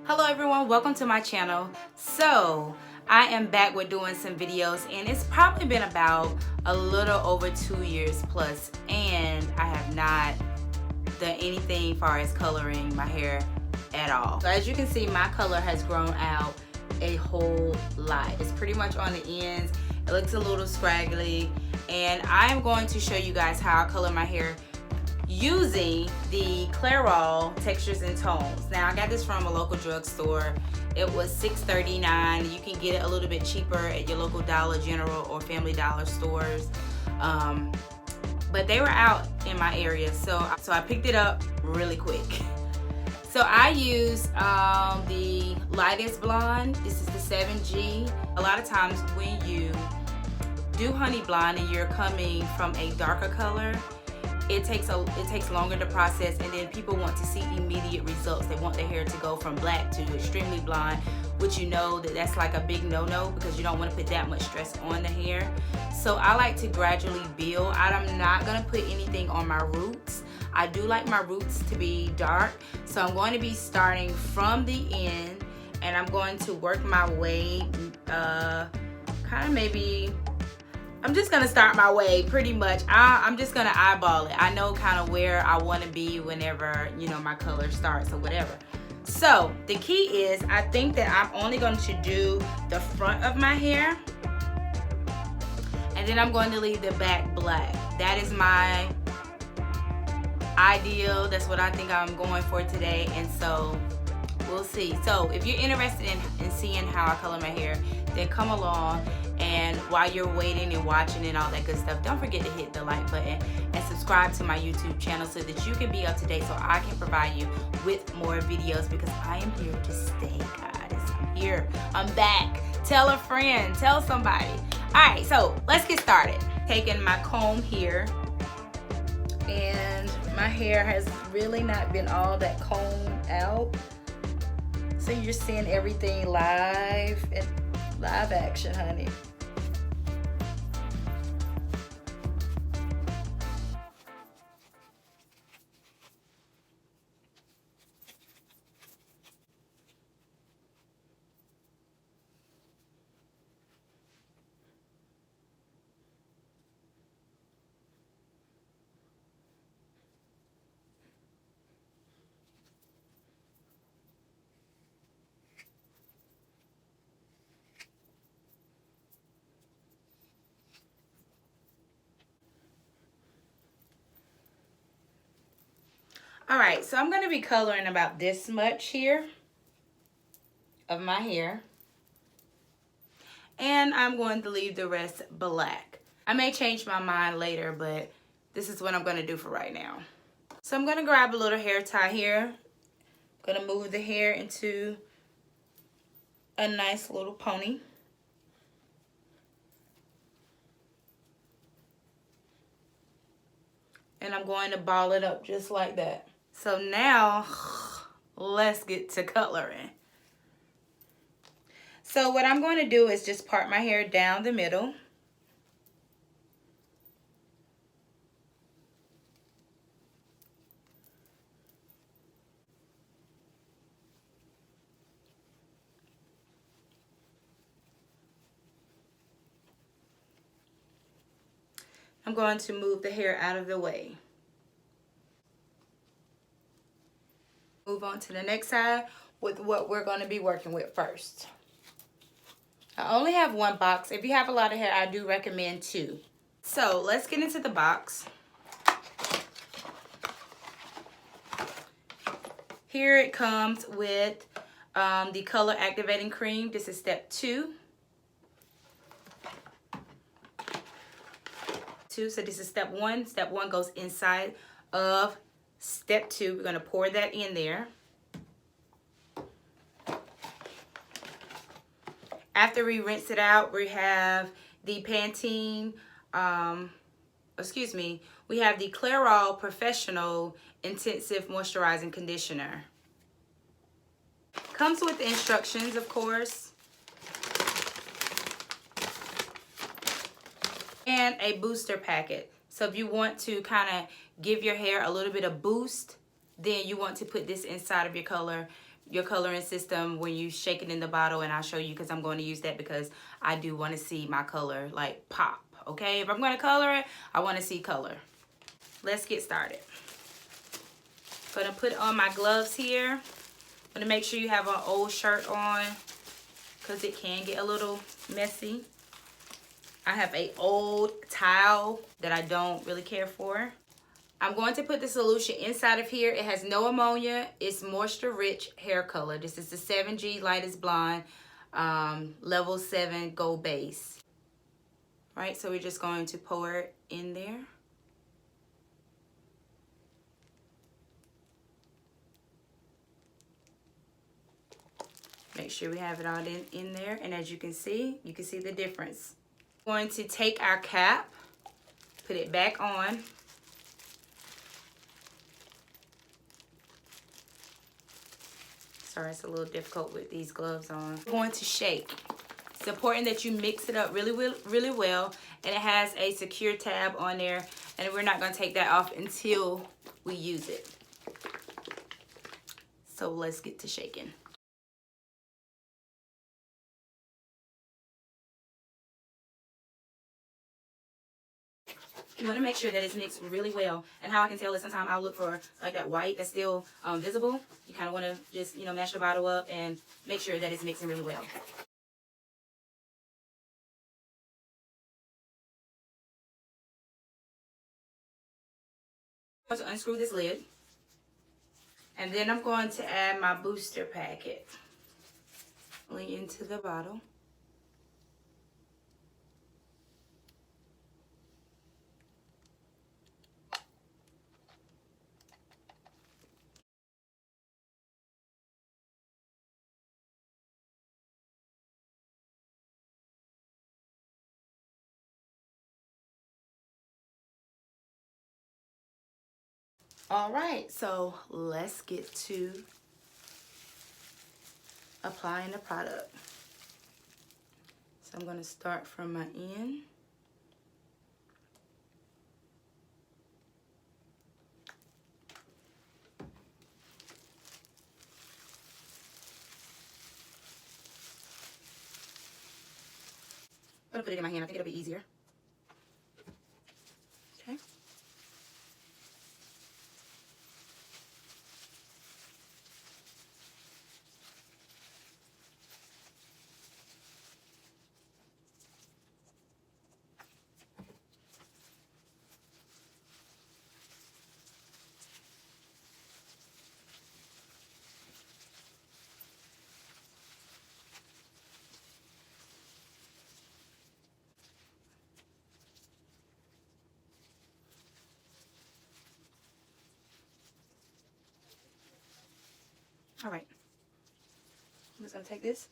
Hello everyone, welcome to my channel. So I am back with doing some videos, and it's probably been about a little over 2 years plus, and I have not done anything far as coloring my hair at all. So as you can see, my color has grown out a whole lot. It's pretty much on the ends. It looks a little scraggly, and I am going to show you guys how I color my hair using the Clairol Textures and Tones. Now I got this from a local drugstore. It was $6.39. You can get it a little bit cheaper at your local Dollar General or Family Dollar stores, but they were out in my area, so I picked it up really quick. So I use the lightest blonde. This is the 7G. A lot of times when you do honey blonde and you're coming from a darker color, it takes longer to process, and then people want to see immediate results. They want their hair to go from black to extremely blonde, which you know that's like a big no-no because you don't want to put that much stress on the hair. So I like to gradually build. I'm not going to put anything on my roots. I do like my roots to be dark, so I'm going to be starting from the end, and I'm going to work my way kind of maybe. I'm just gonna start my way pretty much. I'm just gonna eyeball it. I know kind of where I want to be whenever, you know, my color starts or whatever. So the key is, I think that I'm only going to do the front of my hair, and then I'm going to leave the back black. That is my ideal. That's what I think I'm going for today, and so we'll see. So if you're interested in seeing how I color my hair, then come along. And while you're waiting and watching and all that good stuff, don't forget to hit the like button and subscribe to my YouTube channel so that you can be up to date, so I can provide you with more videos, because I am here to stay, guys. I'm here. I'm back. Tell a friend. Tell somebody. All right, so let's get started. Taking my comb here, and my hair has really not been all that combed out. So you're seeing everything live and live action, honey. All right, so I'm going to be coloring about this much here of my hair, and I'm going to leave the rest black. I may change my mind later, but this is what I'm going to do for right now. So I'm going to grab a little hair tie here. I'm going to move the hair into a nice little pony. And I'm going to ball it up just like that. So now, let's get to coloring. So what I'm going to do is just part my hair down the middle. I'm going to move the hair out of the way. Move on to the next side with what we're going to be working with first. I only have one box. If you have a lot of hair, I do recommend 2. So let's get into the box. Here it comes with the color activating cream. This is step 2. So this is step 1. Step 1 goes inside of step 2. We're going to pour that in there. After we rinse it out, we have the Pantene, we have the Clairol Professional Intensive Moisturizing Conditioner. Comes with instructions, of course, and a booster packet. So if you want to kind of give your hair a little bit of boost, then you want to put this inside of your color. your coloring system when you shake it in the bottle, and I'll show you because I'm going to use that because I do want to see my color like pop. Okay, if I'm going to color it, I want to see color. Let's get started. I'm going to put on my gloves here. I'm going to make sure you have an old shirt on because it can get a little messy. I have an old towel that I don't really care for. I'm going to put the solution inside of here. It has no ammonia. It's moisture rich hair color. This is the 7G Lightest Blonde level 7 gold base. Right, so we're just going to pour it in there. Make sure we have it all in there, and as you can see the difference. We're going to take our cap, put it back on. Sorry, it's a little difficult with these gloves on. We're going to shake. It's important that you mix it up really well, and it has a secure tab on there, and we're not going to take that off until we use it. So let's get to shaking. You want to make sure that it's mixed really well. And how I can tell is sometimes I'll look for like that white that's still visible. You kind of want to just, you know, mash the bottle up and make sure that it's mixing really well. I'm going to unscrew this lid. And then I'm going to add my booster packet into the bottle. All right, so let's get to applying the product. So I'm going to start from my end. I'm going to put it in my hand. I think it'll be easier. Okay. All right. I'm just going to take this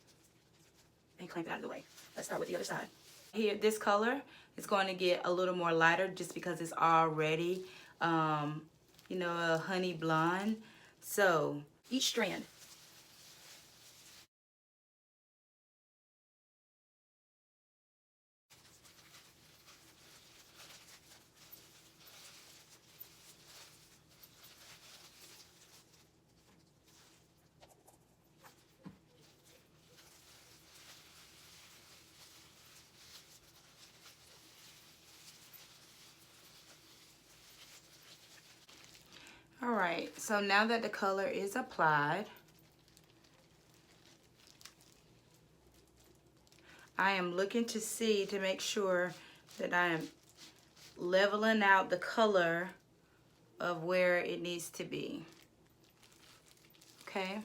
and clamp it out of the way. Let's start with the other side. Here, this color is going to get a little more lighter just because it's already, you know, a honey blonde. So each strand. All right, so now that the color is applied, I am looking to see to make sure that I am leveling out the color of where it needs to be. Okay.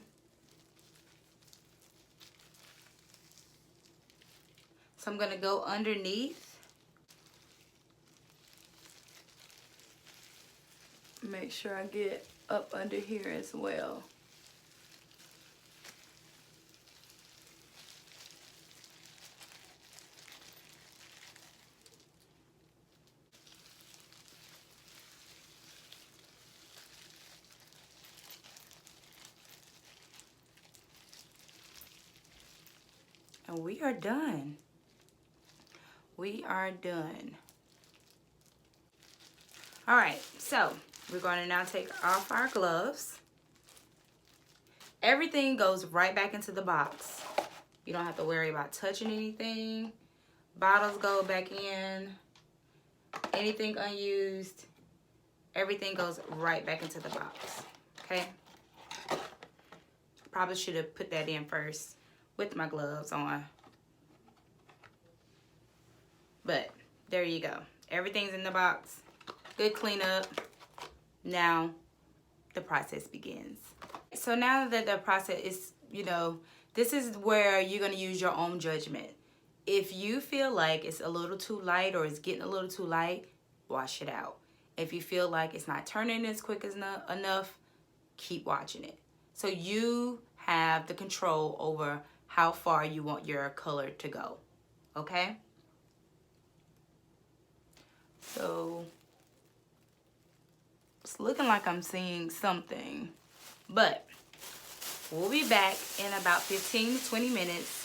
So I'm going to go underneath. Make sure I get up under here as well. And we are done. We are done. All right, so we're going to now take off our gloves. everything goes right back into the box. You don't have to worry about touching anything. Bottles go back in. Anything unused, everything goes right back into the box. Okay? Probably should have put that in first with my gloves on. But there you go. Everything's in the box. Good cleanup. Now the process begins. So now that the process is, you know, this is where you're going to use your own judgment. If you feel like it's a little too light or it's getting a little too light, wash it out. If you feel like it's not turning as quick as enough, keep watching it. So you have the control over how far you want your color to go. Okay? So it's looking like I'm seeing something, but we'll be back in about 15 to 20 minutes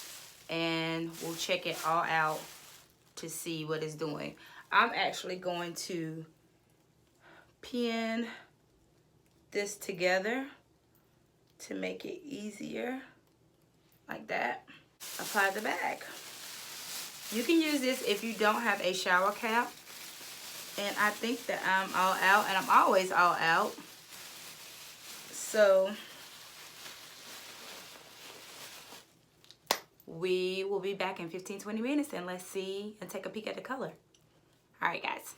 and we'll check it all out to see what it's doing. I'm actually going to pin this together to make it easier, like that. Apply the bag. You can use this if you don't have a shower cap. And I think that I'm all out, and I'm always all out. So we will be back in 15-20 minutes, and let's see and take a peek at the color. All right, guys.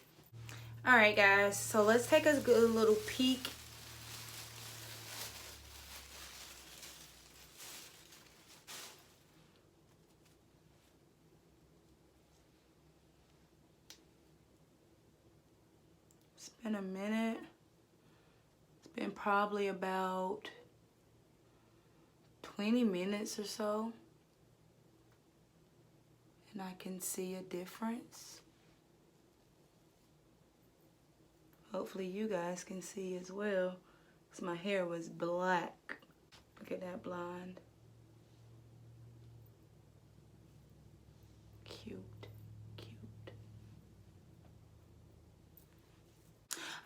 All right, guys. So let's take a good little peek. It's been a minute. It's been probably about 20 minutes or so. And I can see a difference. Hopefully you guys can see as well, because my hair was black. Look at that blonde. Cute, cute.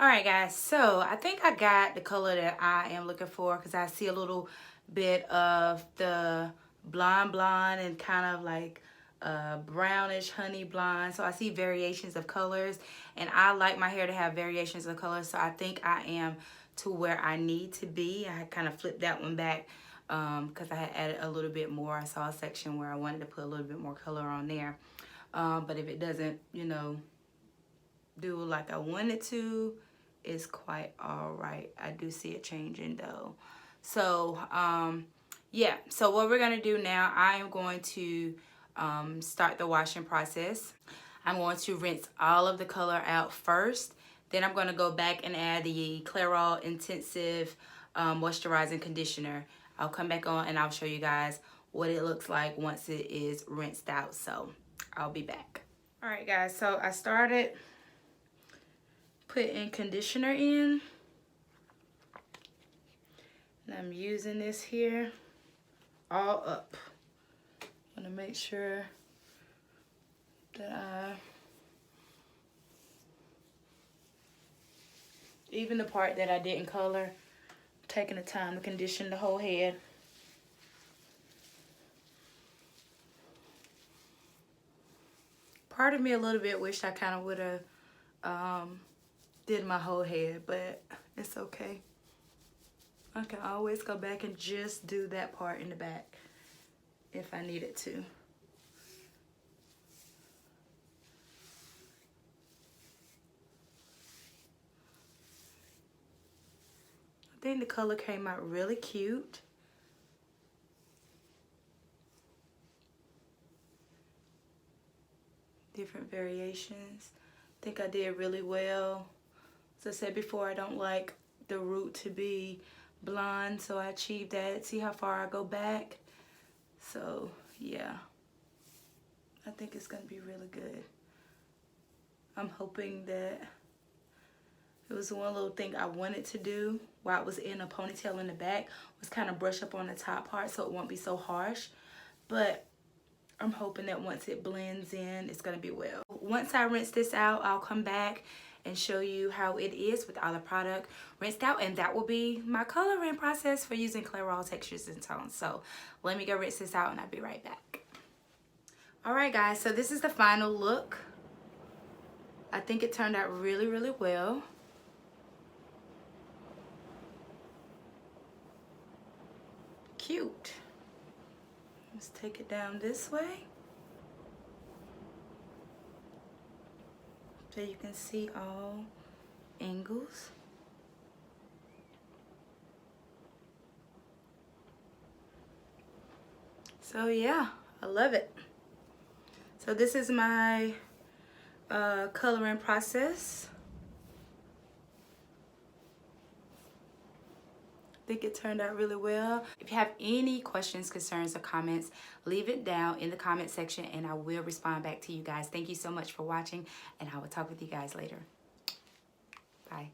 All right, guys, so I think I got the color that I am looking for, because I see a little bit of the blonde and kind of like brownish honey blonde. So I see variations of colors, and I like my hair to have variations of colors. So I think I am to where I need to be. I kind of flipped that one back because I had added a little bit more. I saw a section where I wanted to put a little bit more color on there. But if it doesn't, you know, do like I wanted to, it's quite all right. I do see it changing though. So yeah, so what we're gonna do now, I am going to start the washing process. I'm going to rinse all of the color out first. Then I'm going to go back and add the Clairol Intensive Moisturizing Conditioner. I'll come back on and I'll show you guys what it looks like once it is rinsed out. So I'll be back. All right, guys, so I started putting conditioner in. And I'm using this here all up. I'm gonna make sure that even the part that I didn't color, taking the time to condition the whole head. Part of me a little bit wished I kind of would have did my whole head, but it's okay. I can always go back and just do that part in the back if I needed to. I think the color came out really cute. Different variations. I think I did really well. As I said before, I don't like the root to be blonde, so I achieved that. See how far I go back? So yeah, I think it's gonna be really good. I'm hoping that it was one little thing I wanted to do while I was in a ponytail in the back was kind of brush up on the top part so it won't be so harsh. But I'm hoping that once it blends in, it's gonna be well. Once I rinse this out, I'll come back and show you how it is with all the product rinsed out, and that will be my coloring process for using Clairol textures and tones. So let me go rinse this out and I'll be right back. All right guys, so this is the final look. I think it turned out really, really well. Cute. Let's take it down this way so you can see all angles. So yeah, I love it. So this is my coloring process. I think it turned out really well. If you have any questions, concerns, or comments, leave it down in the comment section and I will respond back to you guys. Thank you so much for watching, and I will talk with you guys later. Bye.